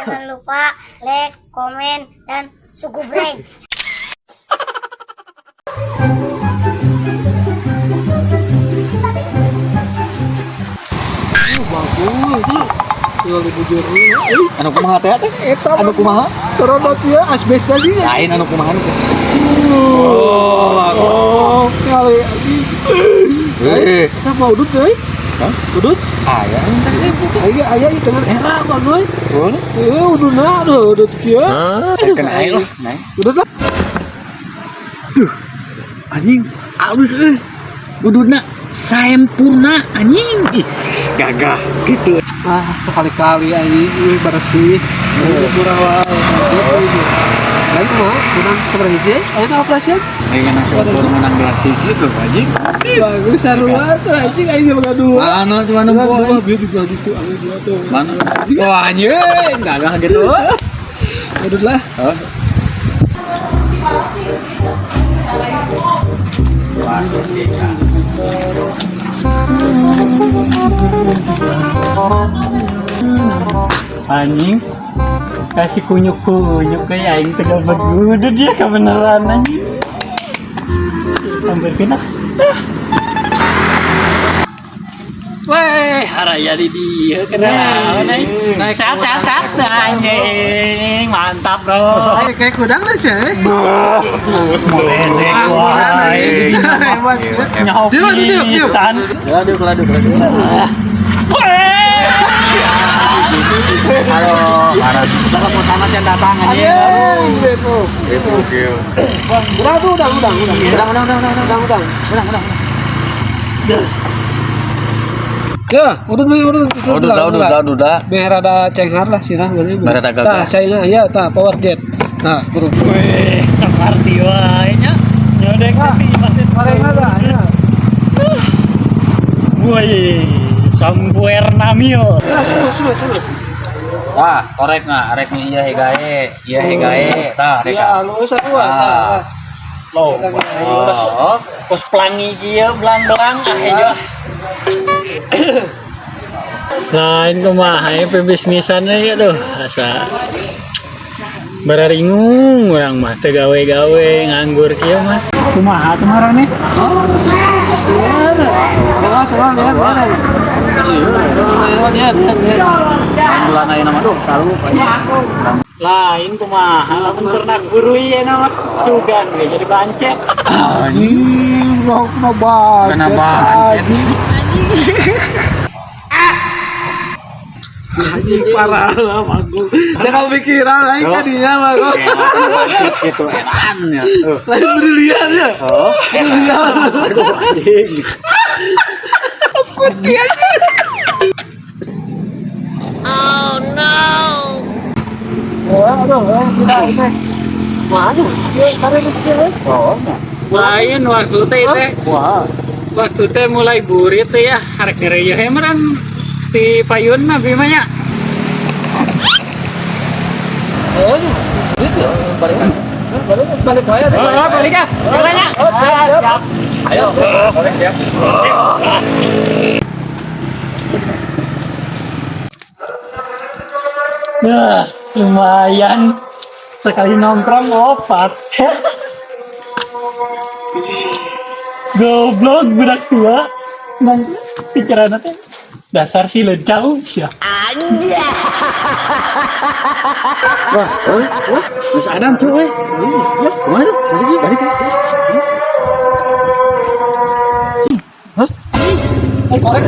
Jangan lupa like, komen, dan subscribe. Bagus. Jual di bujur Anu kumaha teh teh? eta Anu kumaha? sorodot ya asbes tadi. Lain anu kumaha teh. Kali lagi. Siapa udut euy? Hah? Udut? Aya Aya dengan era bagus. Boleh. Uduna aduh udut kieu. Kena air lah, naik. Udut lah. Anjing, halus Uduna sempurna anjing. Ih, gagah gitu. Sekali-kali anjing bersih. Kurang wae. Lain mah menang seberapa hiji? Aya operasi? Aing kana sempurna menang klasik gitu anjing. Bagus sarua tuh anjing aing boga dua. Anu cuma nu Dua bieu juga gitu anu dua tuh. Mana? Wah anjing, gagah gitu. Udut lah. Oh. Anjing kasih kunyuk-kunyuk kayak aing tegal begudu dia kebenaran anjing sampai kena weh haraya di dia kena naik sehat anjing mantap bro Kayak kudang lah sih. modek wae nyaho pisan Aduh. halo parah kita mau tanah can datang anjing itu Udang. Ya, udah. Biar ada cenghar lah sirah boleh. Biar ada gagah. Tah, China ya, tah power jet. Nah, turun. weh saparti wae nya nyodek tapi pasti Paling ada ya. woi sampuer namil Ya, sudah. korek na arek nih iya hegae tah Ya, lu sarua tah. lo pos pelangi kieu belang-belang aja lain kumaha pebisnisan ya tuh asa bararingung urang mah teu gawe-gawe nganggur kieu mah kumaha tuh marah nih Lihat. bulan ayeuna mah tahu lain kumaha lamun ternak guru ieu nama sugan we jadi bancet Anjing, kena bancet. Kena bancet. Anjing parah lah manggung. Jangan pikiran lain tadinya manggung. gitu enakan ya Lain brilian ya. oh aduh anjing Skuti aja. Tidak. Mana? Tarik ke sini. lain waktu teh waktu teh mulai burit teh ya harek ngereyo hemeran ti payun nabi mah nya Balik wae. balik ah jalannya siap Ayo, siap. nah lumayan sekali nongkrong opat goblok budak tua nang pikiran teh dasar si lecau sia wah Mas Adam cuy ya kemana balik Korek.